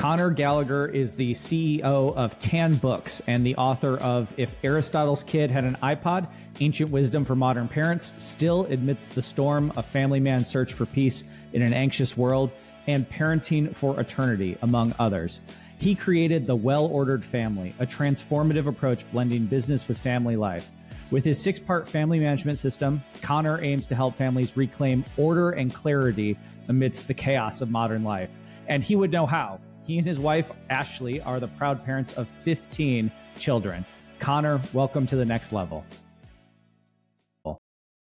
Conor Gallagher is the CEO of Tan Books and the author of If Aristotle's Kid Had an iPod, Ancient Wisdom for Modern Parents, Still Amidst the Storm, A Family Man's Search for Peace in an Anxious World, and Parenting for Eternity, among others. He created The Well-Ordered Family, a transformative approach blending business with family life. With his 6-part family management system, Conor aims to help families reclaim order and clarity amidst the chaos of modern life. And he would know how. He and his wife, Ashley, are the proud parents of 15 children. Conor, welcome to the next level.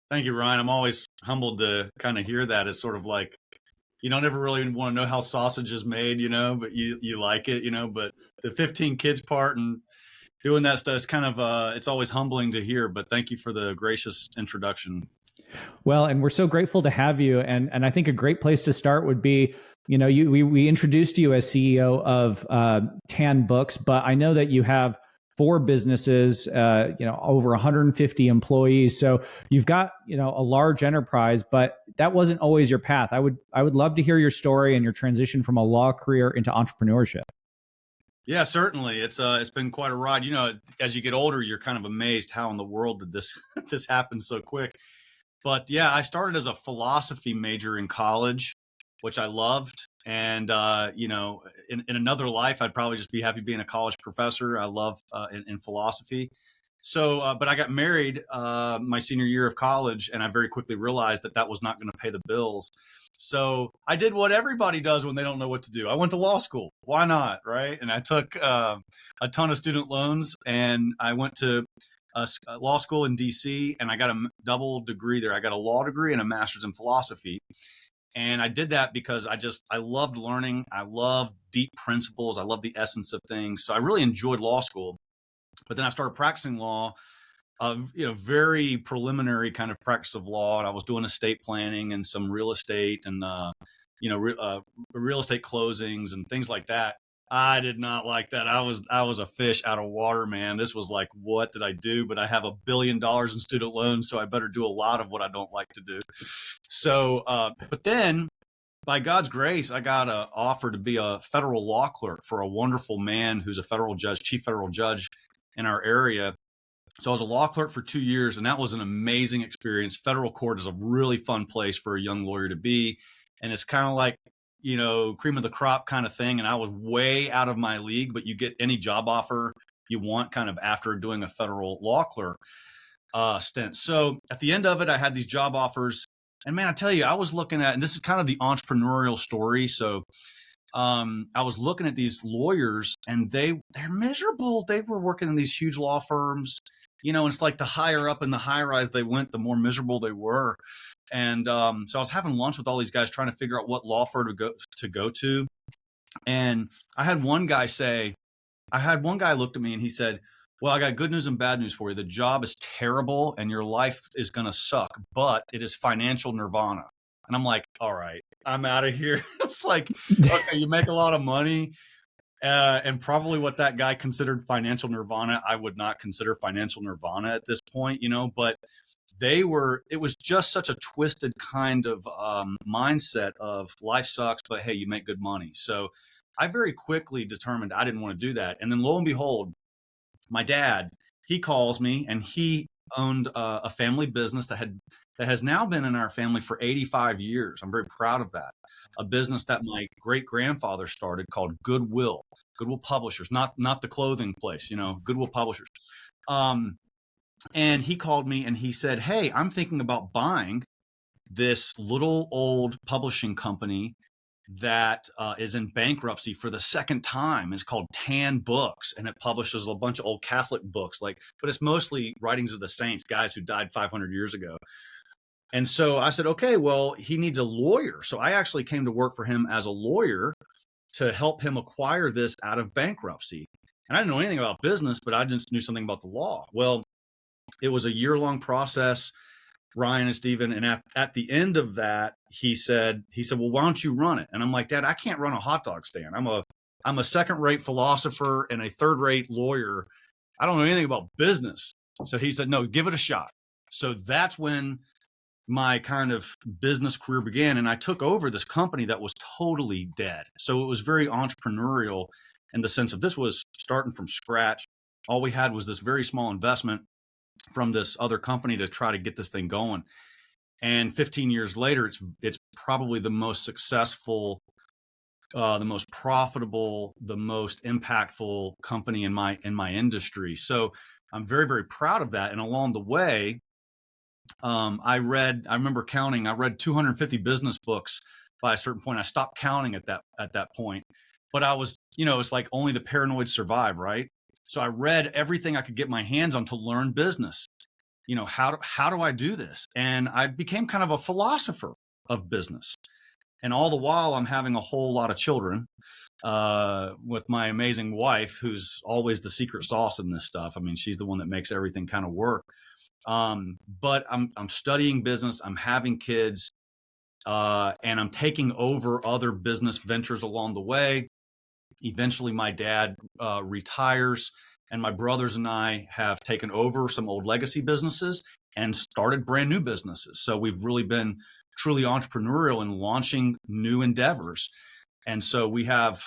Thank you, Ryan. I'm always humbled to kind of hear that. It's sort of like, you don't ever really want to know how sausage is made, but you like it, but the 15 kids part and doing that stuff is kind of, it's always humbling to hear, but thank you for the gracious introduction. Well, and we're so grateful to have you. And I think a great place to start would be, we introduced you as CEO of Tan Books, but I know that you have 4 businesses, over 150 employees. So you've got, a large enterprise, but that wasn't always your path. I would love to hear your story and your transition from a law career into entrepreneurship. Yeah, certainly. It's been quite a ride. As you get older, you're kind of amazed how in the world did this happen so quick. But yeah, I started as a philosophy major in college, which I loved. And, in another life, I'd probably just be happy being a college professor. I love in philosophy. So, but I got married my senior year of college, and I very quickly realized that was not going to pay the bills. So I did what everybody does when they don't know what to do. I went to law school. Why not, right? And I took a ton of student loans, and I went to law school in DC, and I got a double degree there. I got a law degree and a master's in philosophy. And I did that because I loved learning. I love deep principles. I love the essence of things. So I really enjoyed law school. But then I started practicing law, very preliminary kind of practice of law. And I was doing estate planning and some real estate and, real estate closings and things like that. I did not like that. I was a fish out of water, man. This was like, what did I do? But I have $1 billion in student loans, so I better do a lot of what I don't like to do. So, but then by God's grace, I got an offer to be a federal law clerk for a wonderful man who's a federal judge, chief federal judge in our area. So I was a law clerk for 2 years, and that was an amazing experience. Federal court is a really fun place for a young lawyer to be. And it's kind of like, cream of the crop kind of thing. And I was way out of my league, but you get any job offer you want kind of after doing a federal law clerk stint. So at the end of it, I had these job offers. And man, I tell you, I was looking at, and this is kind of the entrepreneurial story. So I was looking at these lawyers, and they're miserable. They were working in these huge law firms, and it's like the higher up in the high rise they went, the more miserable they were. And so I was having lunch with all these guys trying to figure out what law firm to go to. And I had one guy looked at me and he said, well, I got good news and bad news for you. The job is terrible and your life is going to suck, but it is financial nirvana. And I'm like, all right, I'm out of here. It's like, okay, you make a lot of money. And probably what that guy considered financial nirvana, I would not consider financial nirvana at this point, but it was just such a twisted kind of mindset of life sucks, but hey, you make good money. So I very quickly determined I didn't want to do that. And then lo and behold, my dad, he calls me, and he owned a family business that has now been in our family for 85 years. I'm very proud of that. A business that my great grandfather started called Goodwill Publishers, not the clothing place, Goodwill Publishers. And he called me and he said, hey, I'm thinking about buying this little old publishing company that is in bankruptcy for the second time. It's called Tan Books, and it publishes a bunch of old Catholic books, but it's mostly writings of the saints, guys who died 500 years ago. And so I said, okay, well, he needs a lawyer. So I actually came to work for him as a lawyer to help him acquire this out of bankruptcy. And I didn't know anything about business, but I just knew something about the law. Well, it was a year-long process, Ryan and Stephen. And at the end of that, he said, well, why don't you run it? And I'm like, Dad, I can't run a hot dog stand. I'm a second-rate philosopher and a third-rate lawyer. I don't know anything about business. So he said, no, give it a shot. So that's when my kind of business career began, and I took over this company that was totally dead. So it was very entrepreneurial in the sense of this was starting from scratch. All we had was this very small investment from this other company to try to get this thing going. And 15 years later, it's probably the most successful, the most profitable, the most impactful company in my industry. So I'm very, very proud of that. And along the way, I remember counting, I read 250 business books by a certain point. I stopped counting at that point, but I was, it's like only the paranoid survive, right? So I read everything I could get my hands on to learn business. How do I do this? And I became kind of a philosopher of business. And all the while I'm having a whole lot of children, with my amazing wife, who's always the secret sauce in this stuff. I mean, she's the one that makes everything kind of work. But I'm studying business, I'm having kids, and I'm taking over other business ventures along the way. Eventually my dad retires, and my brothers and I have taken over some old legacy businesses and started brand new businesses. So we've really been truly entrepreneurial in launching new endeavors. And so we have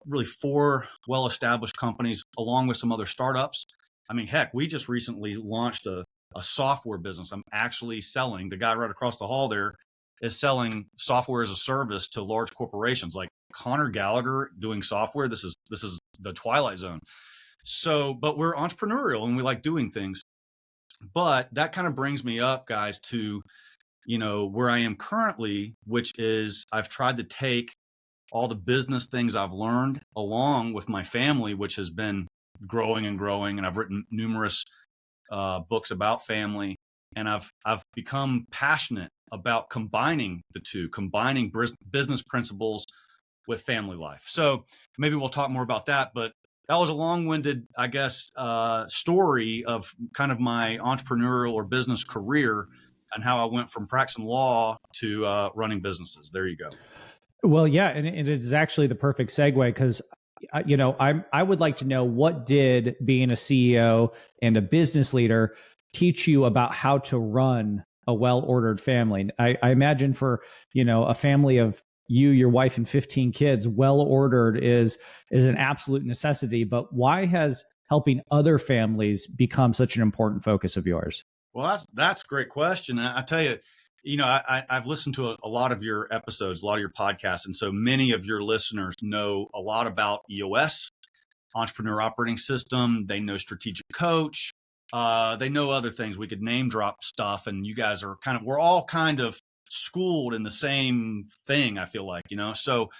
really 4 well-established companies along with some other startups. I mean, heck, we just recently launched a software business. I'm actually selling, the guy right across the hall there is selling software as a service to large corporations like Conor Gallagher doing software. This is the Twilight Zone. So, but we're entrepreneurial and we like doing things. But that kind of brings me up, guys, to, where I am currently, which is I've tried to take all the business things I've learned along with my family, which has been growing and growing. And I've written numerous books about family, and I've become passionate about combining the two, combining business principles with family life. So maybe we'll talk more about that, but that was a long-winded, I guess, story of kind of my entrepreneurial or business career and how I went from practicing law to running businesses. There you go. Well, yeah, and it is actually the perfect segue because, I would like to know, what did being a CEO and a business leader teach you about how to run a well-ordered family? I imagine for, a family of you, your wife, and 15 kids, well-ordered is an absolute necessity. But why has helping other families become such an important focus of yours? Well, that's a great question. And I tell you, I've listened to a lot of your episodes, a lot of your podcasts. And so many of your listeners know a lot about EOS, Entrepreneur Operating System. They know Strategic Coach. They know other things. We could name drop stuff. And you guys are we're all kind of schooled in the same thing, I feel like, so,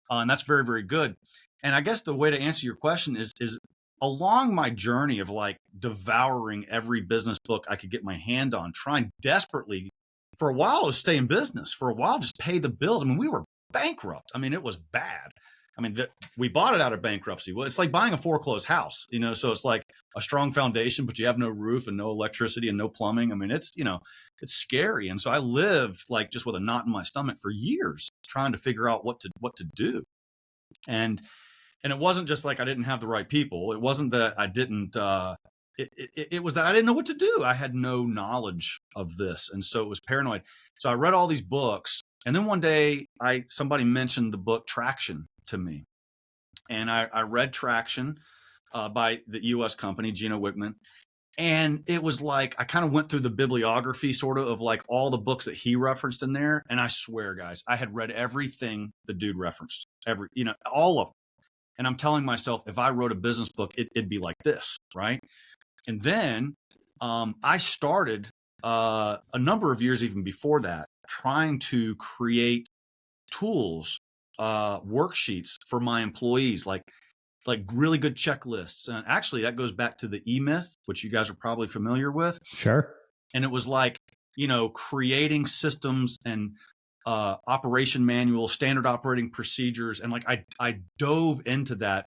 and that's very, very good. And I guess the way to answer your question is along my journey of like devouring every business book I could get my hand on, trying desperately. For a while, I was stay in business. For a while, just pay the bills. I mean, we were bankrupt. I mean, it was bad. I mean, we bought it out of bankruptcy. Well, it's like buying a foreclosed house, so it's like a strong foundation, but you have no roof and no electricity and no plumbing. I mean, it's scary. And so I lived like just with a knot in my stomach for years, trying to figure out what to do. And it wasn't just like I didn't have the right people. It wasn't that I didn't, it was that I didn't know what to do. I had no knowledge of this. And so it was paranoid. So I read all these books. And then one day somebody mentioned the book Traction to me. And I read Traction by the US company, Gino Wickman. And it was like, I kind of went through the bibliography sort of like all the books that he referenced in there. And I swear, guys, I had read everything the dude referenced, all of them. And I'm telling myself, if I wrote a business book, it'd be like this, right? And then I started a number of years even before that, trying to create tools, worksheets for my employees, like really good checklists. And actually, that goes back to the E-Myth, which you guys are probably familiar with. Sure. And it was like, creating systems and operation manuals, standard operating procedures. And like I dove into that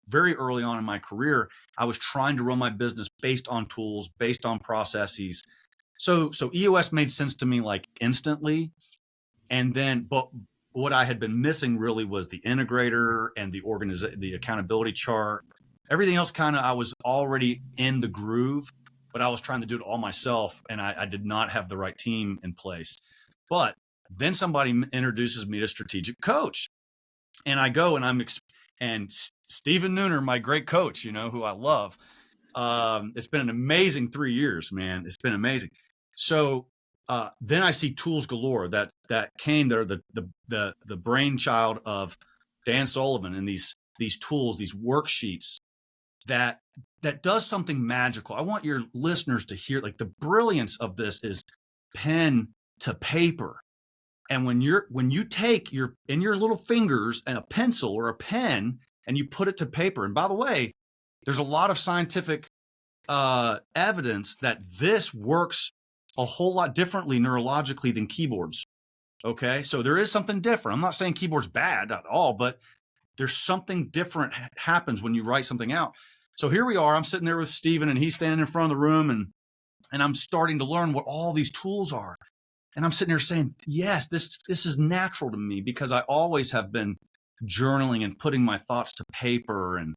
very early on in my career. I was trying to run my business based on tools, based on processes. So EOS made sense to me like instantly. And then, but what I had been missing really was the integrator and the accountability chart. Everything else I was already in the groove. but I was trying to do it all myself, and I did not have the right team in place. But then somebody introduces me to strategic coach, and I go and Stephen Nooner, my great coach, who I love. It's been an amazing 3 years, man. It's been amazing. So then I see Tools Galore that came there, the brainchild of Dan Sullivan, and these tools, these worksheets that does something magical. I want your listeners to hear, like, the brilliance of this is pen to paper. And when you take your little fingers and a pencil or a pen and you put it to paper, and by the way, there's a lot of scientific evidence that this works a whole lot differently neurologically than keyboards. Okay, so there is something different. I'm not saying keyboard's bad at all, but there's something different happens when you write something out. So here we are. I'm sitting there with Steven, and he's standing in front of the room, and I'm starting to learn what all these tools are. And I'm sitting there saying, yes, this is natural to me, because I always have been journaling and putting my thoughts to paper, and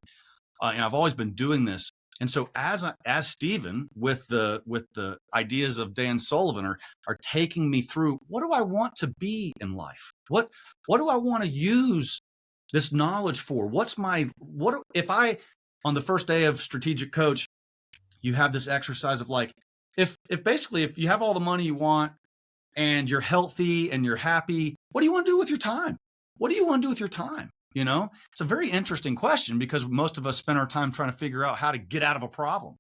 I've always been doing this. And so as Stephen, with the ideas of Dan Sullivan, are taking me through, what do I want to be in life? What do I want to use this knowledge for? If I, on the first day of Strategic Coach, you have this exercise of, like, if you have all the money you want and you're healthy and you're happy, what do you want to do with your time? What do you want to do with your time? It's a very interesting question, because most of us spend our time trying to figure out how to get out of a problem.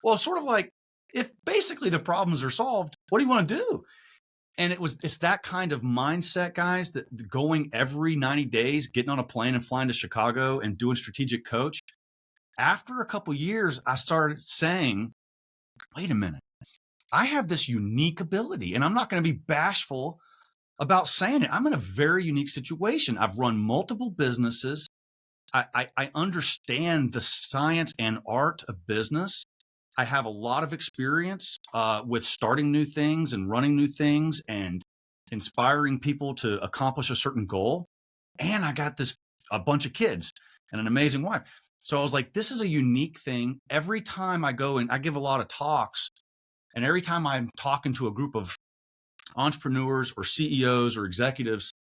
Well, it's sort of like, if basically the problems are solved, what do you want to do? And it's that kind of mindset, guys, that going every 90 days, getting on a plane and flying to Chicago and doing Strategic Coach. After a couple years, I started saying, wait a minute, I have this unique ability, and I'm not going to be bashful about saying it. I'm in a very unique situation. I've run multiple businesses. I understand the science and art of business. I have a lot of experience with starting new things and running new things and inspiring people to accomplish a certain goal. And I got a bunch of kids and an amazing wife. So I was like, this is a unique thing. Every time I go and I give a lot of talks, and every time I'm talking to a group of entrepreneurs or CEOs or executives,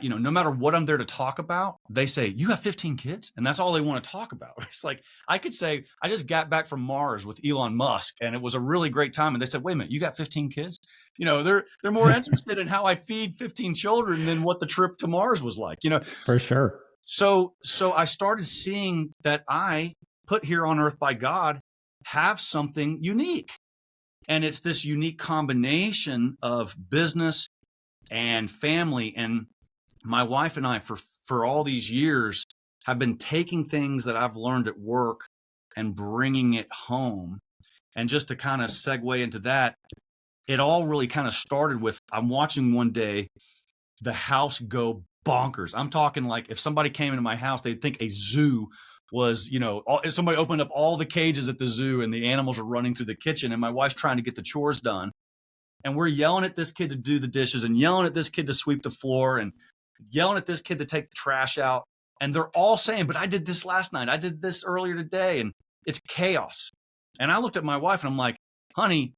no matter what I'm there to talk about, they say, you have 15 kids? And that's all they want to talk about. It's like, I could say, I just got back from Mars with Elon Musk, and it was a really great time. And they said, wait a minute, you got 15 kids? They're more interested in how I feed 15 children than what the trip to Mars was like, For sure. So I started seeing that I, put here on earth by God, have something unique. And it's this unique combination of business and family. And my wife and I, for all these years, have been taking things that I've learned at work and bringing it home. And just to kind of segue into that, it all really kind of started with, I'm watching one day the house go bonkers. I'm talking like, if somebody came into my house, they'd think a zoo was, if somebody opened up all the cages at the zoo and the animals are running through the kitchen, and my wife's trying to get the chores done. And we're yelling at this kid to do the dishes, and yelling at this kid to sweep the floor, and yelling at this kid to take the trash out. And they're all saying, but I did this last night. I did this earlier today. And it's chaos. And I looked at my wife and I'm like, honey,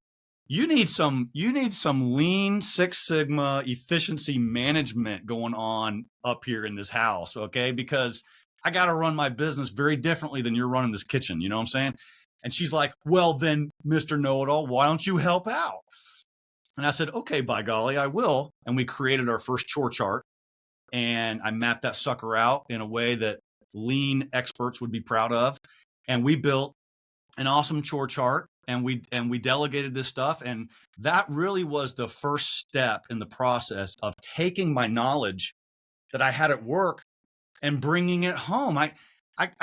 you need some Lean Six Sigma efficiency management going on up here in this house. Okay. Because I got to run my business very differently than you're running this kitchen. You know what I'm saying? And she's like, well, then, Mr. Know-It-All, why don't you help out? And I said, okay, by golly, I will. And we created our first chore chart. And I mapped that sucker out in a way that lean experts would be proud of. And we built an awesome chore chart, and we delegated this stuff. And that really was the first step in the process of taking my knowledge that I had at work and bringing it home. I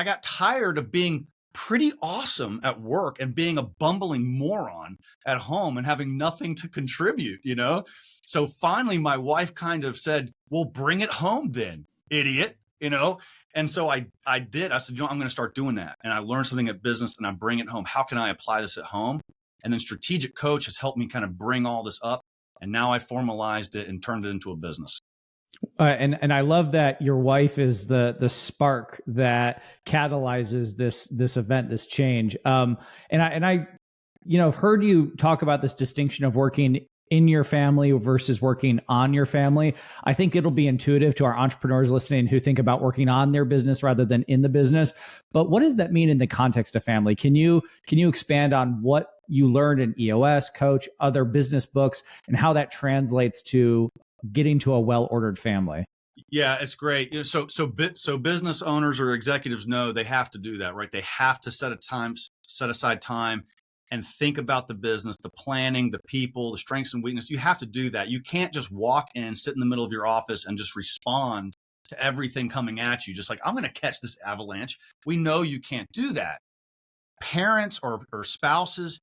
got tired of being pretty awesome at work and being a bumbling moron at home and having nothing to contribute, So finally my wife kind of said, well, bring it home then, idiot, And so I did. I said, I'm going to start doing that. And I learned something at business and I bring it home. How can I apply this at home? And then Strategic Coach has helped me kind of bring all this up. And now I formalized it and turned it into a business. And I love that your wife is the spark that catalyzes this event, this change. And I I've heard you talk about this distinction of working in your family versus working on your family. I think it'll be intuitive to our entrepreneurs listening who think about working on their business rather than in the business. But what does that mean in the context of family? Can you expand on what you learned in EOS, Coach, other business books, and how that translates to getting to a well-ordered family? Yeah, it's great. So business owners or executives know they have to do that, right? They have to set aside time and think about the business, the planning, the people, the strengths and weaknesses. You have to do that. You can't just walk in, sit in the middle of your office and just respond to everything coming at you. Just like, I'm going to catch this avalanche. We know you can't do that. Parents or spouses,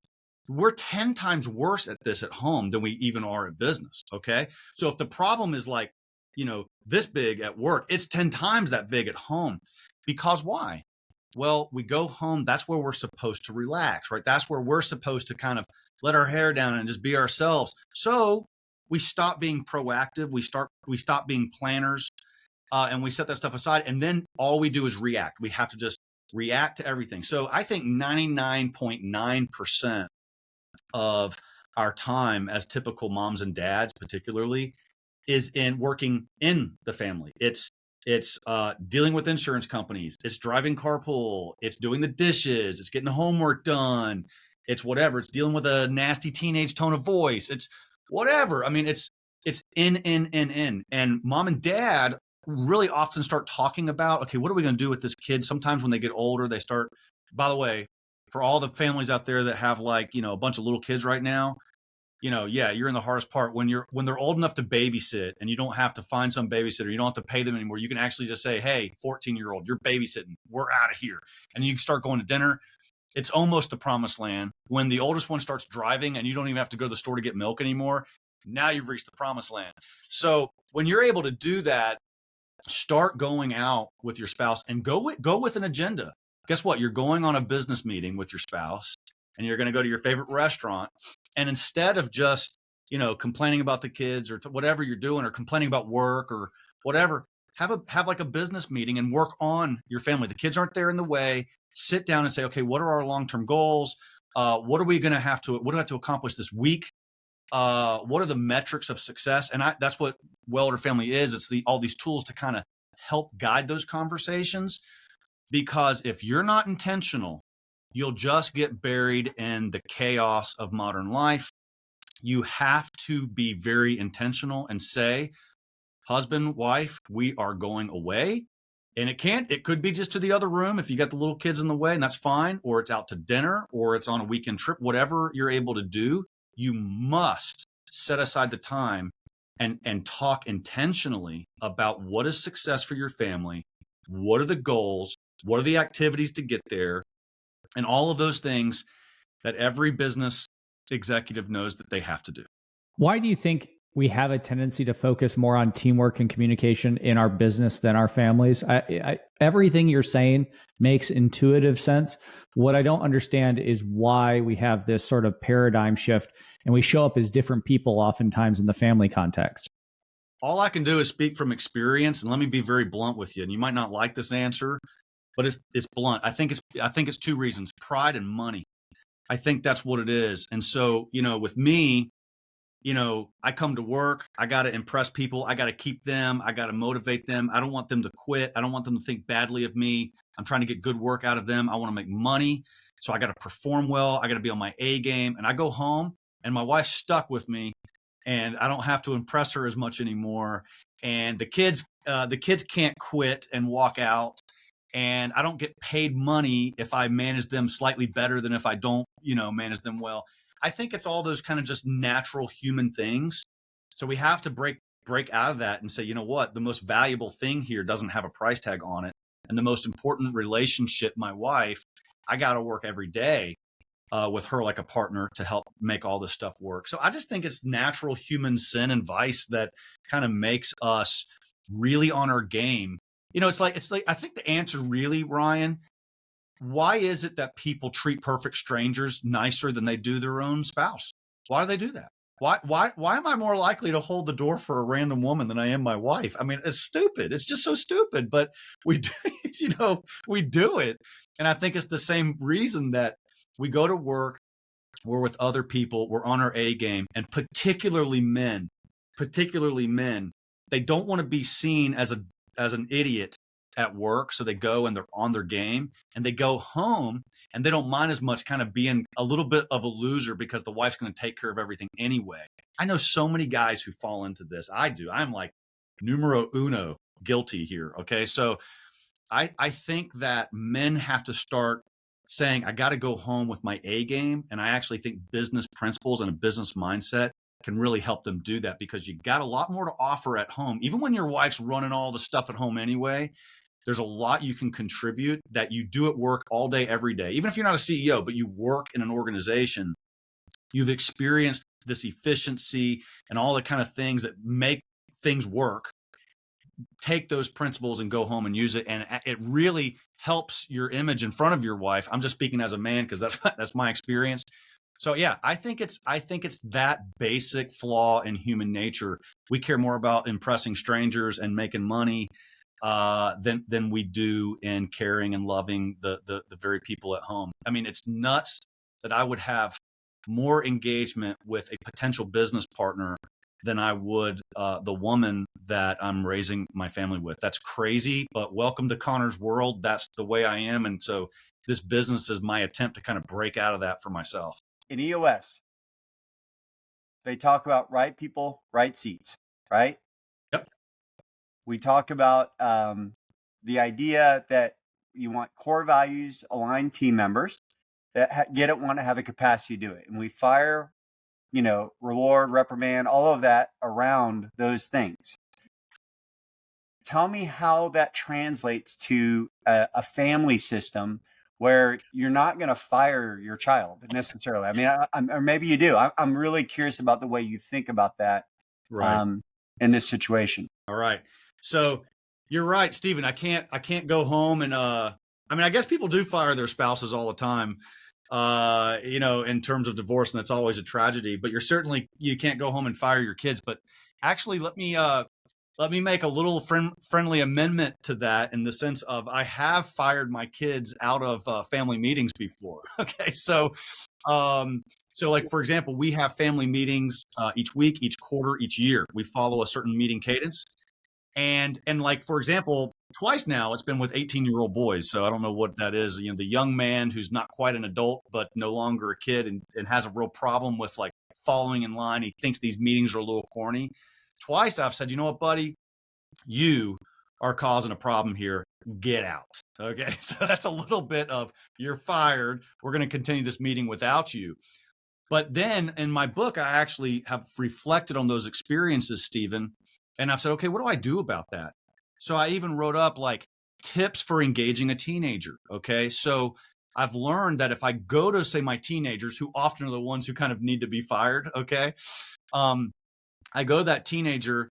we're 10 times worse at this at home than we even are at business. Okay. So if the problem is like, this big at work, it's 10 times that big at home. Because why? Well, we go home. That's where we're supposed to relax, right? That's where we're supposed to kind of let our hair down and just be ourselves. So we stop being proactive. We stop being planners, and we set that stuff aside. And then all we do is react. We have to just react to everything. So I think 99.9% of our time as typical moms and dads, particularly, is in working in the family. It's dealing with insurance companies. It's driving carpool. It's doing the dishes. It's getting the homework done. It's whatever. It's dealing with a nasty teenage tone of voice. It's whatever. I mean, it's in. And mom and dad really often start talking about, okay, what are we going to do with this kid? Sometimes when they get older, they start, by the way, for all the families out there that have like, a bunch of little kids right now, yeah, you're in the hardest part when they're old enough to babysit and you don't have to find some babysitter. You don't have to pay them anymore. You can actually just say, hey, 14-year-old, you're babysitting. We're out of here. And you can start going to dinner. It's almost the promised land. When the oldest one starts driving and you don't even have to go to the store to get milk anymore, now you've reached the promised land. So when you're able to do that, start going out with your spouse and go with an agenda. Guess what? You're going on a business meeting with your spouse and you're going to go to your favorite restaurant. And instead of just, complaining about the kids or whatever you're doing or complaining about work or whatever, have like a business meeting and work on your family. The kids aren't there in the way. Sit down and say, okay, what are our long-term goals? What do we have to accomplish this week? What are the metrics of success? And that's what Well-Ordered Family is. It's all these tools to kind of help guide those conversations. Because if you're not intentional, you'll just get buried in the chaos of modern life. You have to be very intentional and say, husband, wife, we are going away. And it could be just to the other room if you got the little kids in the way, and that's fine, or it's out to dinner, or it's on a weekend trip, whatever you're able to do. You must set aside the time and talk intentionally about what is success for your family, what are the goals, what are the activities to get there, and all of those things that every business executive knows that they have to do. Why do you think we have a tendency to focus more on teamwork and communication in our business than our families? Everything you're saying makes intuitive sense. What I don't understand is why we have this sort of paradigm shift and we show up as different people oftentimes in the family context. All I can do is speak from experience, and let me be very blunt with you. And you might not like this answer, but it's blunt. I think it's two reasons: pride and money. I think that's what it is. And so, with me, I come to work, I got to impress people. I got to keep them. I got to motivate them. I don't want them to quit. I don't want them to think badly of me. I'm trying to get good work out of them. I want to make money. So I got to perform well. I got to be on my A game. And I go home and my wife's stuck with me and I don't have to impress her as much anymore. And the kids can't quit and walk out. And I don't get paid money if I manage them slightly better than if I don't, manage them well. I think it's all those kind of just natural human things. So we have to break out of that and say, you know what, the most valuable thing here doesn't have a price tag on it. And the most important relationship, my wife, I got to work every day with her like a partner to help make all this stuff work. So I just think it's natural human sin and vice that kind of makes us really on our game. It's like I think the answer really, Ryan, why is it that people treat perfect strangers nicer than they do their own spouse? Why do they do that? Why am I more likely to hold the door for a random woman than I am my wife? I mean, it's stupid. It's just so stupid, but we do, we do it. And I think it's the same reason that we go to work we're with other people, we're on our A game, and particularly men, they don't want to be seen as an idiot at work. So they go and they're on their game, and they go home and they don't mind as much kind of being a little bit of a loser because the wife's going to take care of everything anyway. I know so many guys who fall into this. I do. I'm like numero uno guilty here. Okay. So I think that men have to start saying, I got to go home with my A game. And I actually think business principles and a business mindset can really help them do that, because you got a lot more to offer at home. Even when your wife's running all the stuff at home anyway, there's a lot you can contribute that you do at work all day, every day. Even if you're not a CEO, but you work in an organization, you've experienced this efficiency and all the kind of things that make things work. Take those principles and go home and use it. And it really helps your image in front of your wife. I'm just speaking as a man, because that's my experience. So yeah, I think it's that basic flaw in human nature. We care more about impressing strangers and making money than we do in caring and loving the very people at home. I mean, it's nuts that I would have more engagement with a potential business partner than I would the woman that I'm raising my family with. That's crazy, but welcome to Conor's world. That's the way I am. And so this business is my attempt to kind of break out of that for myself. In EOS, they talk about right people, right seats, right? Yep. We talk about the idea that you want core values aligned team members that want to have the capacity to do it. And we fire, reward, reprimand, all of that around those things. Tell me how that translates to a family system where you're not going to fire your child necessarily. I mean, or maybe you do. I'm really curious about the way you think about that in this situation. All right. So you're right, Stephen. I can't go home and I mean, I guess people do fire their spouses all the time, in terms of divorce, and that's always a tragedy. But you can't go home and fire your kids. But actually, let me make a little friendly amendment to that, in the sense of I have fired my kids out of family meetings before. Okay, so like, for example, we have family meetings each week, each quarter, each year. We follow a certain meeting cadence. And like, for example, twice now it's been with 18-year-old boys. So I don't know what that is. The young man who's not quite an adult, but no longer a kid, and has a real problem with like following in line. He thinks these meetings are a little corny. Twice I've said, you know what, buddy, you are causing a problem here. Get out. Okay. So that's a little bit of, you're fired. We're going to continue this meeting without you. But then in my book, I actually have reflected on those experiences, Stephen. And I've said, okay, what do I do about that? So I even wrote up like tips for engaging a teenager. Okay. So I've learned that if I go to, say, my teenagers, who often are the ones who kind of need to be fired. Okay. I go to that teenager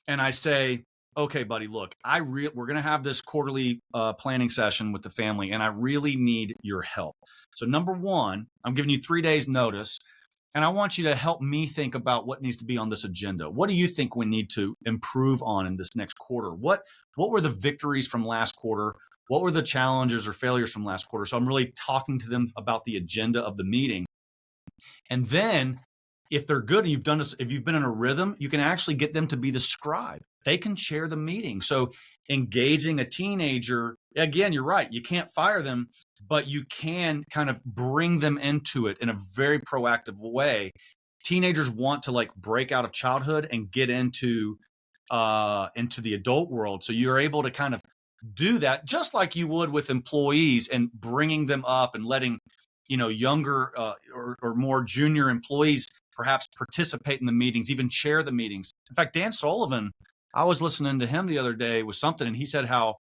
and I say, okay, buddy, look, we're going to have this quarterly planning session with the family, and I really need your help. So number one, I'm giving you 3 days notice, and I want you to help me think about what needs to be on this agenda. What do you think we need to improve on in this next quarter? What were the victories from last quarter? What were the challenges or failures from last quarter? So I'm really talking to them about the agenda of the meeting. And then if they're good and if you've been in a rhythm, you can actually get them to be the scribe. They can chair the meeting. So engaging a teenager, again, you're right. You can't fire them, but you can kind of bring them into it in a very proactive way. Teenagers want to like break out of childhood and get into the adult world. So you're able to kind of do that just like you would with employees, and bringing them up and letting, younger or more junior employees perhaps participate in the meetings, even chair the meetings. In fact, Dan Sullivan, I was listening to him the other day with something, and he said how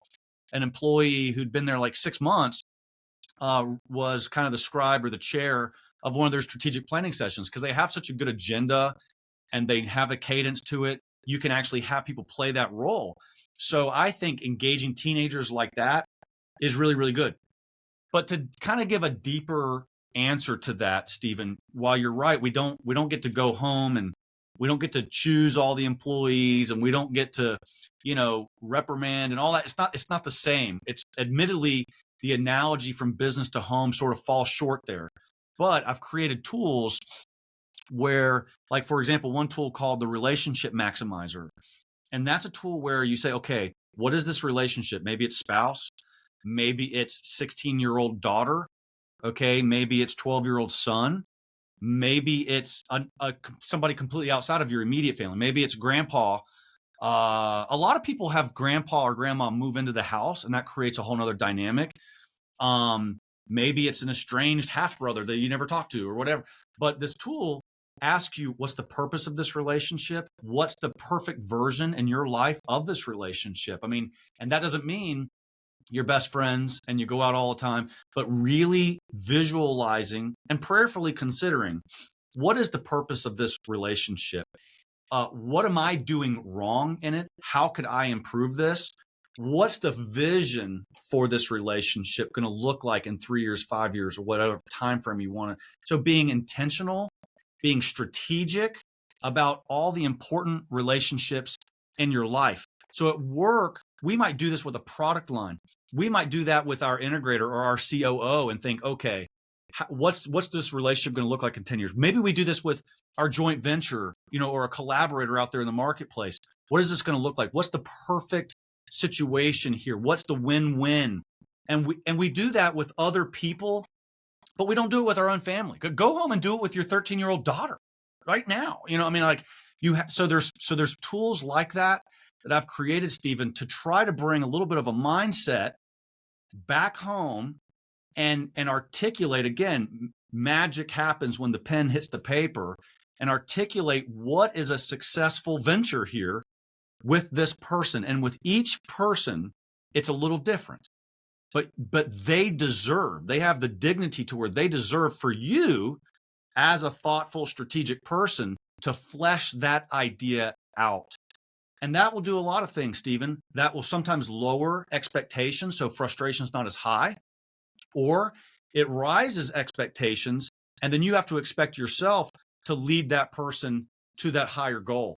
an employee who'd been there like 6 months was kind of the scribe or the chair of one of their strategic planning sessions, because they have such a good agenda and they have a cadence to it. You can actually have people play that role. So I think engaging teenagers like that is really, really good. But to kind of give a deeper answer to that, Stephen, while you're right, we don't get to go home, and we don't get to choose all the employees, and we don't get to, reprimand and all that. It's not the same. It's admittedly, the analogy from business to home sort of falls short there. But I've created tools where, like, for example, one tool called the Relationship Maximizer. And that's a tool where you say, okay, what is this relationship? Maybe it's spouse, maybe it's 16-year-old daughter, okay, maybe it's 12-year-old son, maybe it's somebody completely outside of your immediate family, maybe it's grandpa. A lot of people have grandpa or grandma move into the house, and that creates a whole nother dynamic. Maybe it's an estranged half brother that you never talk to or whatever. But this tool asks you, what's the purpose of this relationship? What's the perfect version in your life of this relationship? I mean, and that doesn't mean you're best friends and you go out all the time, but really visualizing and prayerfully considering, what is the purpose of this relationship? What am I doing wrong in it? How could I improve this? What's the vision for this relationship going to look like in 3 years, 5 years, or whatever time frame you want to? So being intentional, being strategic about all the important relationships in your life. So at work, we might do this with a product line. We might do that with our integrator or our COO and think, okay, what's this relationship going to look like in 10 years? Maybe we do this with our joint venture, or a collaborator out there in the marketplace. What is this going to look like? What's the perfect situation here? What's the win-win? And we do that with other people, but we don't do it with our own family. Go home and do it with your 13-year-old daughter right now. So there's tools like that I've created, Stephen, to try to bring a little bit of a mindset back home and articulate, again, magic happens when the pen hits the paper, and articulate what is a successful venture here with this person. And with each person, it's a little different, but they have the dignity to where they deserve for you as a thoughtful, strategic person to flesh that idea out. And that will do a lot of things, Stephen. That will sometimes lower expectations, so frustration is not as high, or it rises expectations, and then you have to expect yourself to lead that person to that higher goal.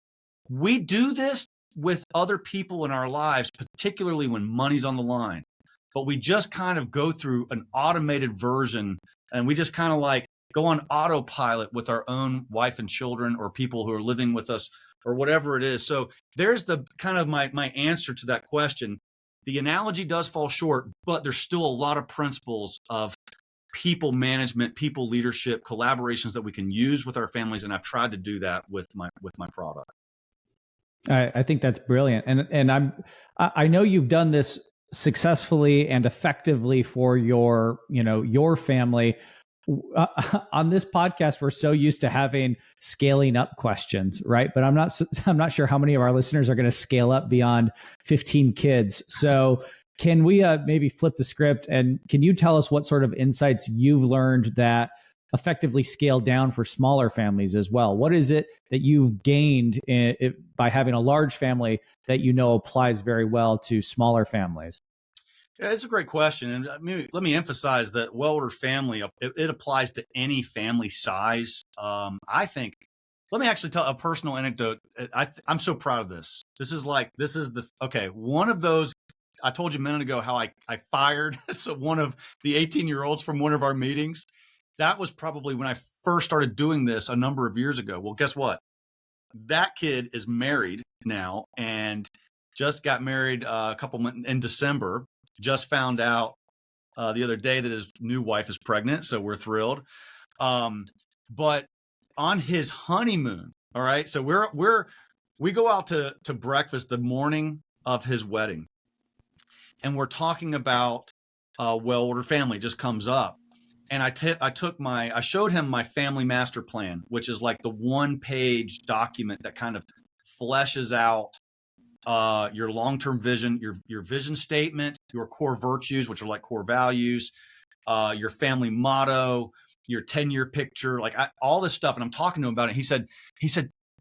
We do this with other people in our lives, particularly when money's on the line, but we just kind of go through an automated version, and we just kind of like go on autopilot with our own wife and children or people who are living with us or whatever it is. So there's the kind of my answer to that question. The analogy does fall short, but there's still a lot of principles of people management, people leadership, collaborations that we can use with our families. And I've tried to do that with my product. I think that's brilliant. And I know you've done this successfully and effectively for your family. On this podcast, we're so used to having scaling up questions, right? But I'm not sure how many of our listeners are going to scale up beyond 15 kids. So can we maybe flip the script, and can you tell us what sort of insights you've learned that effectively scale down for smaller families as well? What is it that you've gained by having a large family that applies very well to smaller families? Yeah, it's a great question. And let me emphasize that well-ordered family, it applies to any family size. I think, let me actually tell a personal anecdote. I'm so proud of this. One of those, I told you a minute ago how I fired one of the 18-year-olds from one of our meetings. That was probably when I first started doing this a number of years ago. Well, guess what? That kid is married now and just got married a couple months in December. Just found out the other day that his new wife is pregnant, so we're thrilled. But on his honeymoon, all right, so we go out to breakfast the morning of his wedding, and we're talking about well-ordered family. Just comes up, and I showed him my family master plan, which is like the one-page document that kind of fleshes out your long-term vision, your vision statement, your core virtues, which are like core values, your family motto, your 10-year picture, like all this stuff. And I'm talking to him about it. He said,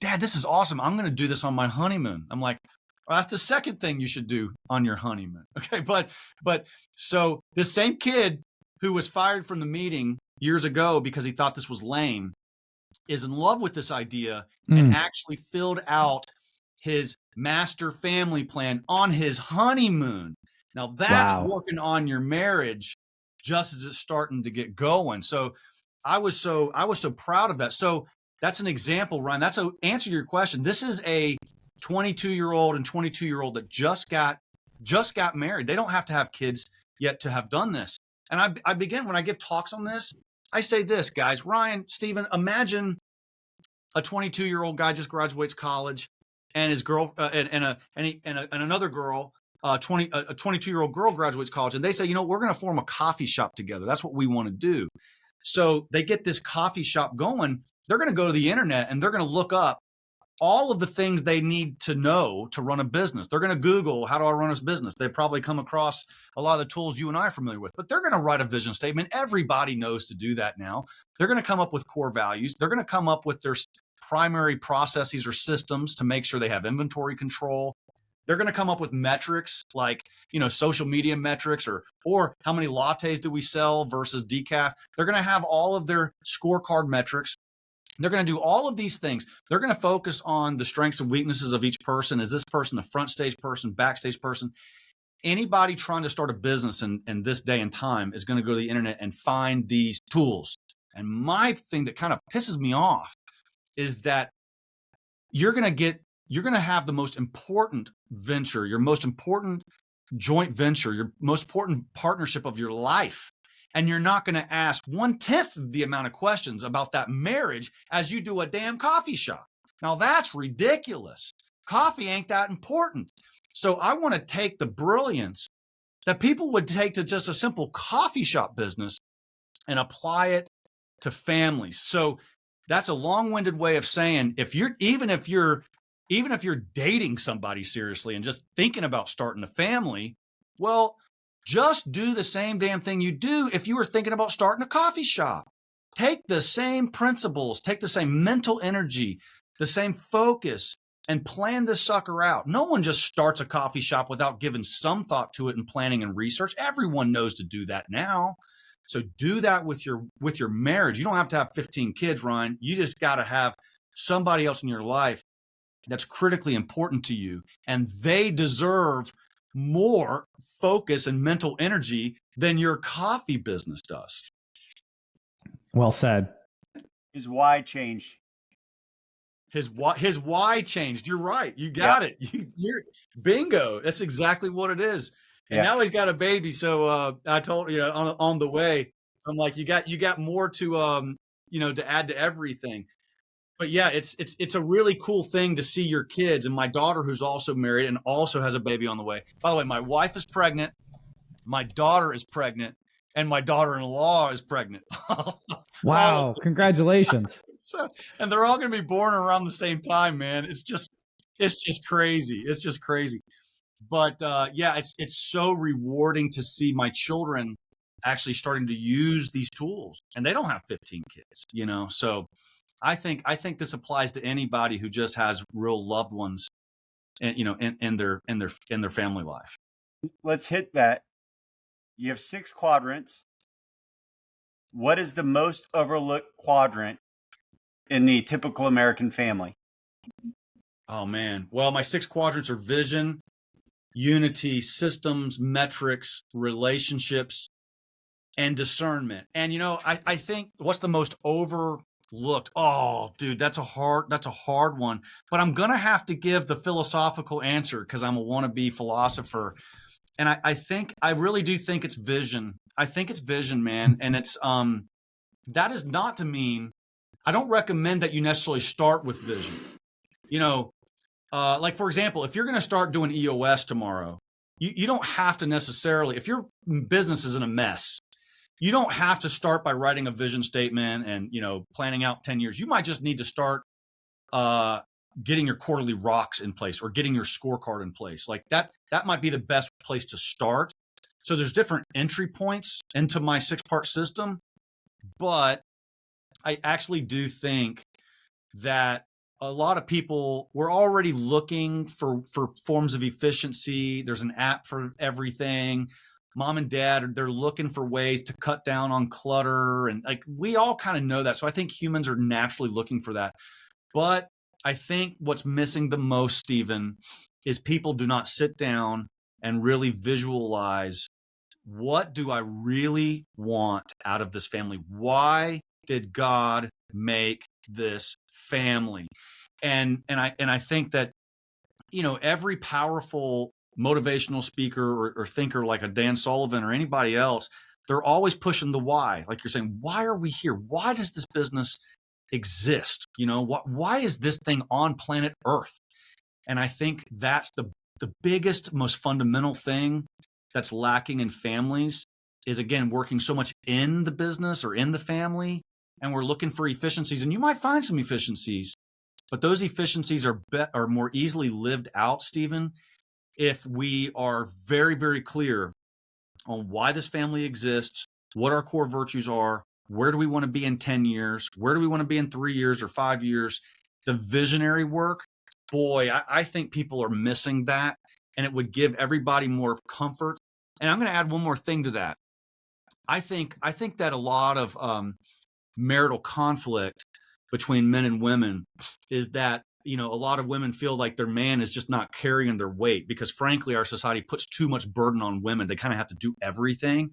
Dad, this is awesome. I'm going to do this on my honeymoon. I'm like, well, that's the second thing you should do on your honeymoon. Okay. But so this same kid who was fired from the meeting years ago because he thought this was lame is in love with this idea and actually filled out his master family plan on his honeymoon. Now that's working on your marriage just as it's starting to get going. So I was so proud of that. So that's an example, Ryan. That's a answer to your question. This is a 22-year-old and 22-year-old that just got married. They don't have to have kids yet to have done this. And I begin when I give talks on this, I say this, guys, Ryan, Stephen, imagine a 22-year-old guy just graduates college and his girl and another girl, a 22-year-old girl graduates college, and they say, we're going to form a coffee shop together. That's what we want to do. So they get this coffee shop going. They're going to go to the internet and they're going to look up all of the things they need to know to run a business. They're going to Google, how do I run this business? They probably come across a lot of the tools you and I are familiar with, but they're going to write a vision statement. Everybody knows to do that now. They're going to come up with core values. They're going to come up with their primary processes or systems to make sure they have inventory control. They're going to come up with metrics like, social media metrics or how many lattes do we sell versus decaf. They're going to have all of their scorecard metrics. They're going to do all of these things. They're going to focus on the strengths and weaknesses of each person. Is this person a front stage person, backstage person? Anybody trying to start a business in this day and time is going to go to the internet and find these tools. And my thing that kind of pisses me off is that you're going to have the most important venture, your most important joint venture, your most important partnership of your life. And you're not going to ask 1/10 of the amount of questions about that marriage as you do a damn coffee shop. Now that's ridiculous. Coffee ain't that important. So I want to take the brilliance that people would take to just a simple coffee shop business and apply it to families. So that's a long-winded way of saying even if you're dating somebody seriously and just thinking about starting a family, well, just do the same damn thing you do if you were thinking about starting a coffee shop. Take the same principles, take the same mental energy, the same focus, and plan this sucker out. No one just starts a coffee shop without giving some thought to it and planning and research. Everyone knows to do that now. So do that with your marriage. You don't have to have 15 kids, Ryan. You just got to have somebody else in your life that's critically important to you, and they deserve more focus and mental energy than your coffee business does. Well said. His why changed. His why changed. You're right. You got it. You're bingo. That's exactly what it is. And now he's got a baby. So I told on the way, I'm like, you got more to to add to everything. But yeah, it's a really cool thing to see your kids. And my daughter, who's also married and also has a baby on the way. By the way, my wife is pregnant, my daughter is pregnant, and my daughter-in-law is pregnant. Wow! Congratulations. And they're all going to be born around the same time, man. It's just crazy. It's just crazy. But it's so rewarding to see my children actually starting to use these tools, and they don't have 15 kids, So I think this applies to anybody who just has real loved ones, in their family life. Let's hit that. You have 6 quadrants. What is the most overlooked quadrant in the typical American family? Oh man. Well, my 6 quadrants are vision, unity, systems, metrics, relationships, and discernment. And I think what's the most overlooked? Oh, dude, that's a hard one. But I'm gonna have to give the philosophical answer because I'm a wannabe philosopher. And I really do think it's vision. I think it's vision, man. And it's that is not to mean I don't recommend that you necessarily start with vision. Like for example, if you're going to start doing EOS tomorrow, you don't have to necessarily, if your business is in a mess, you don't have to start by writing a vision statement and, planning out 10 years. You might just need to start getting your quarterly rocks in place or getting your scorecard in place. Like that might be the best place to start. So there's different entry points into my 6-part system, but I actually do think that a lot of people were already looking for forms of efficiency. There's an app for everything. Mom and dad, they're looking for ways to cut down on clutter. And like, we all kind of know that. So I think humans are naturally looking for that. But I think what's missing the most, Stephen, is people do not sit down and really visualize, what do I really want out of this family? Why did God make this family? And I think that, you know, every powerful motivational speaker or thinker like a Dan Sullivan or anybody else, they're always pushing the why. Like you're saying, why are we here? Why does this business exist? You know, why is this thing on planet Earth? And I think that's the biggest, most fundamental thing that's lacking in families is, again, working so much in the business or in the family, and we're looking for efficiencies. And you might find some efficiencies, but those efficiencies are more easily lived out, Stephen, if we are very, very clear on why this family exists, what our core virtues are, where do we want to be in 10 years, where do we want to be in 3 years or 5 years. The visionary work, boy, I think people are missing that, and it would give everybody more comfort. And I'm going to add one more thing to that. I think that a lot of marital conflict between men and women is that, you know, a lot of women feel like their man is just not carrying their weight because, frankly, our society puts too much burden on women. They kind of have to do everything.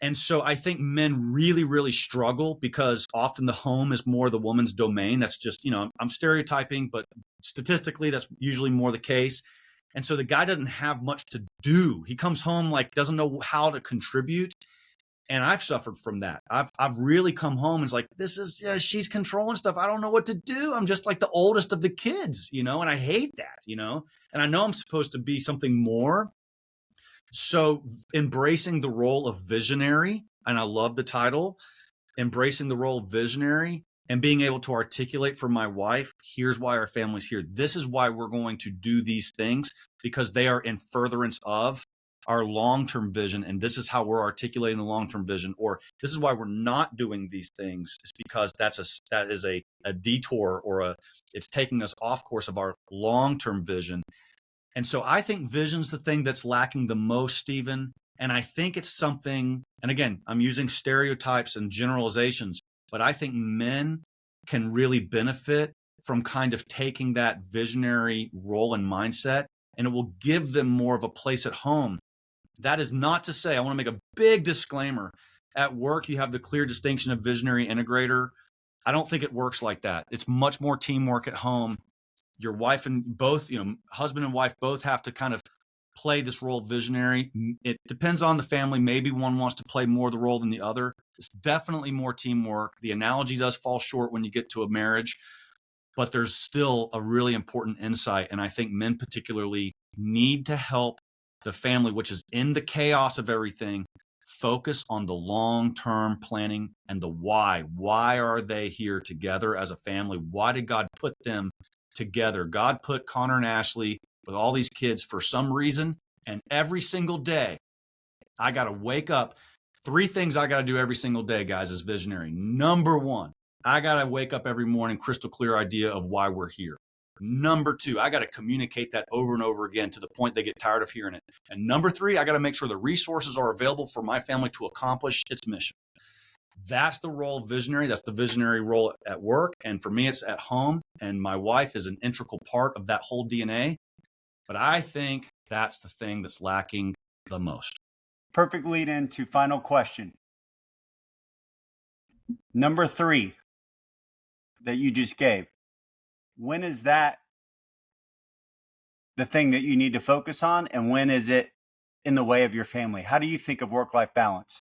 And so I think men really, really struggle because often the home is more the woman's domain. That's just, you know, I'm stereotyping, but statistically, that's usually more the case. And so the guy doesn't have much to do. He comes home like doesn't know how to contribute. And I've suffered from that. I've really come home and it's like, this is, yeah, she's controlling stuff. I don't know what to do. I'm just like the oldest of the kids, you know, and I hate that, you know, and I know I'm supposed to be something more. So embracing the role of visionary, and I love the title, embracing the role of visionary and being able to articulate for my wife, here's why our family's here. This is why we're going to do these things, because they are in furtherance of our long-term vision. And this is how we're articulating the long-term vision, or this is why we're not doing these things. It's because that is a detour, or it's taking us off course of our long-term vision. And so I think vision's the thing that's lacking the most, Stephen. And I think it's something, and again, I'm using stereotypes and generalizations, but I think men can really benefit from kind of taking that visionary role and mindset, and it will give them more of a place at home. That is not to say, I want to make a big disclaimer. At work, you have the clear distinction of visionary integrator. I don't think it works like that. It's much more teamwork at home. Your wife and both, you know, husband and wife both have to kind of play this role of visionary. It depends on the family. Maybe one wants to play more the role than the other. It's definitely more teamwork. The analogy does fall short when you get to a marriage, but there's still a really important insight. And I think men particularly need to help the family, which is in the chaos of everything, focus on the long-term planning and the why. Why are they here together as a family? Why did God put them together? God put Conor and Ashley with all these kids for some reason. And every single day, I got to wake up. 3 things I got to do every single day, guys, as visionary. Number 1, I got to wake up every morning, crystal clear idea of why we're here. Number 2, I got to communicate that over and over again to the point they get tired of hearing it. And number 3, I got to make sure the resources are available for my family to accomplish its mission. That's the role of visionary. That's the visionary role at work. And for me, it's at home. And my wife is an integral part of that whole DNA. But I think that's the thing that's lacking the most. Perfect lead into final question. Number 3 that you just gave. When is that the thing that you need to focus on? And when is it in the way of your family? How do you think of work-life balance?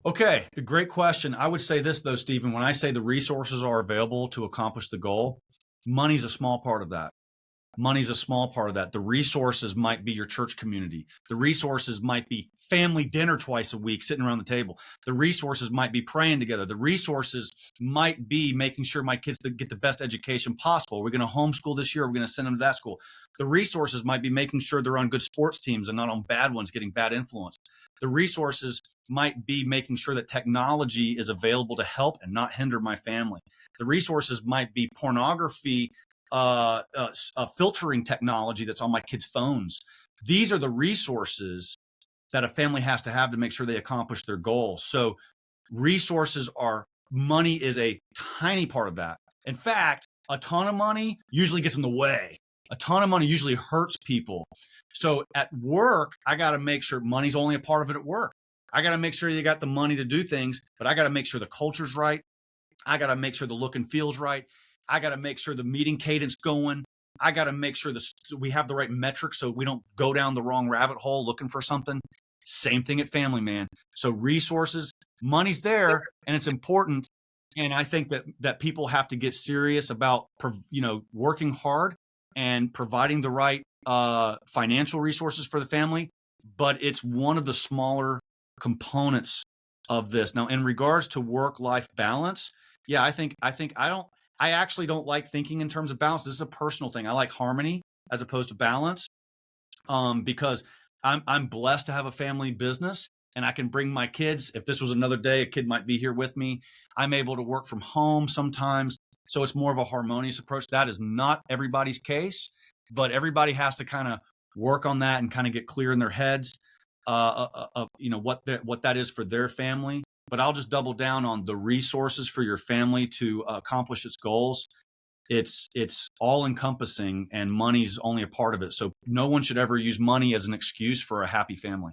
Okay, a great question. I would say this, though, Stephen, when I say the resources are available to accomplish the goal, money's a small part of that. Money's a small part of that. The resources might be your church community. The resources might be family dinner twice a week, sitting around the table. The resources might be praying together. The resources might be making sure my kids get the best education possible. We're going to homeschool this year. We're going to send them to that school. The resources might be making sure they're on good sports teams and not on bad ones, getting bad influence. The resources might be making sure that technology is available to help and not hinder my family. The resources might be pornography, filtering technology that's on my kids' phones. These are the resources that a family has to have to make sure they accomplish their goals. So money is a tiny part of that. In fact, a ton of money usually gets in the way. A ton of money usually hurts people. So at work, I got to make sure money's only a part of it at work. I got to make sure you got the money to do things, but I got to make sure the culture's right. I got to make sure the look and feel's right. I got to make sure the meeting cadence going. I got to make sure we have the right metrics so we don't go down the wrong rabbit hole looking for something. Same thing at Family Man. So resources, money's there, and it's important. And I think that people have to get serious about, working hard and providing the right financial resources for the family. But it's one of the smaller components of this. Now, in regards to work-life balance, yeah, I actually don't like thinking in terms of balance. This is a personal thing. I like harmony as opposed to balance, because I'm blessed to have a family business, and I can bring my kids. If this was another day, a kid might be here with me. I'm able to work from home sometimes. So it's more of a harmonious approach. That is not everybody's case, but everybody has to kind of work on that and kind of get clear in their heads, what that is for their family. But I'll just double down on the resources for your family to accomplish its goals. It's all encompassing, and money's only a part of it. So no one should ever use money as an excuse for a happy family.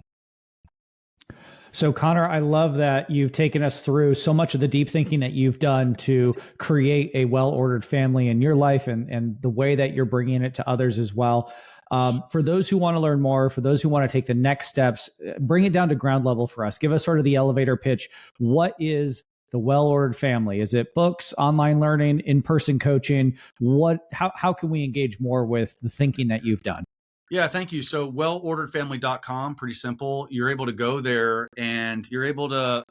So Conor, I love that you've taken us through so much of the deep thinking that you've done to create a well-ordered family in your life, and the way that you're bringing it to others as well. For those who want to learn more, for those who want to take the next steps, bring it down to ground level for us. Give us sort of the elevator pitch. What is the well-ordered family? Is it books, online learning, in-person coaching? How can we engage more with the thinking that you've done? Yeah, thank you. So wellorderedfamily.com, pretty simple. You're able to go there and you're able to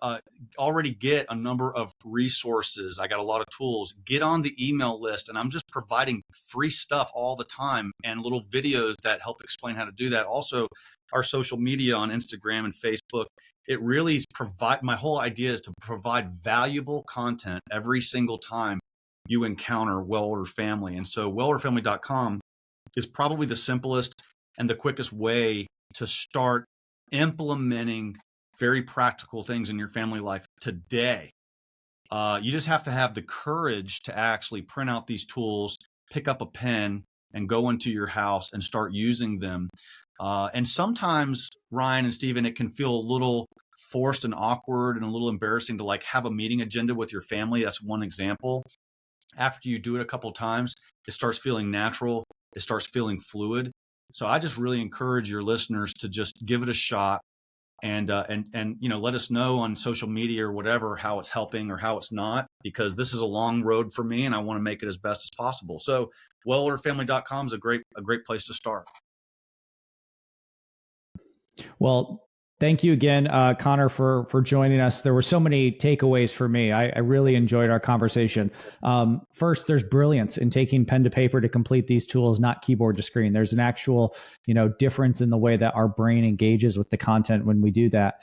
already get a number of resources. I got a lot of tools. Get on the email list, and I'm just providing free stuff all the time and little videos that help explain how to do that. Also, our social media on Instagram and Facebook. It really is my whole idea is to provide valuable content every single time you encounter Well-Ordered Family. And so wellorderedfamily.com is probably the simplest and the quickest way to start implementing very practical things in your family life today. You just have to have the courage to actually print out these tools, pick up a pen, and go into your house and start using them. And sometimes, Ryan and Steven, it can feel a little forced and awkward and a little embarrassing to have a meeting agenda with your family. That's one example. After you do it a couple of times, it starts feeling natural. It starts feeling fluid. So I just really encourage your listeners to just give it a shot and let us know on social media or whatever how it's helping or how it's not, because this is a long road for me and I want to make it as best as possible. So wellorderedfamily.com is a great place to start. Well, thank you again, Conor, for joining us. There were so many takeaways for me. I really enjoyed our conversation. First, there's brilliance in taking pen to paper to complete these tools, not keyboard to screen. There's an actual, difference in the way that our brain engages with the content when we do that.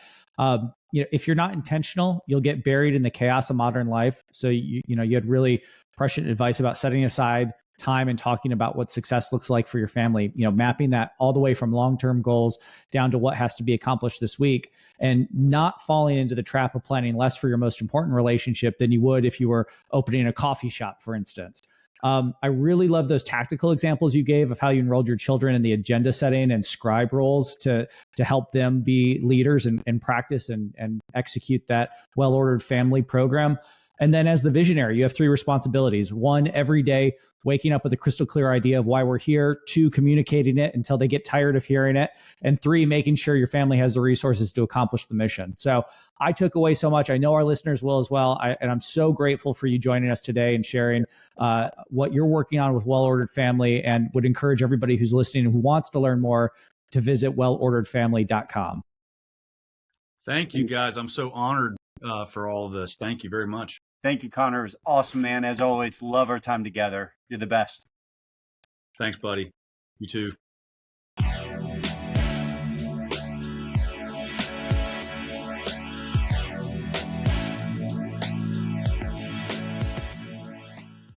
If you're not intentional, you'll get buried in the chaos of modern life. So you had really prescient advice about setting aside time and talking about what success looks like for your family, mapping that all the way from long-term goals down to what has to be accomplished this week, and not falling into the trap of planning less for your most important relationship than you would if you were opening a coffee shop, for instance. I really love those tactical examples you gave of how you enrolled your children in the agenda setting and scribe roles to help them be leaders and practice and execute that well-ordered family program. And then as the visionary, you have 3 responsibilities. 1, every day, waking up with a crystal clear idea of why we're here. 2, communicating it until they get tired of hearing it. And 3, making sure your family has the resources to accomplish the mission. So I took away so much. I know our listeners will as well. And I'm so grateful for you joining us today and sharing what you're working on with Well-Ordered Family, and would encourage everybody who's listening and who wants to learn more to visit wellorderedfamily.com. Thank you, guys. I'm so honored for all of this. Thank you very much. Thank you, Conor. It was awesome, man. As always, love our time together. You're the best. Thanks, buddy. You too.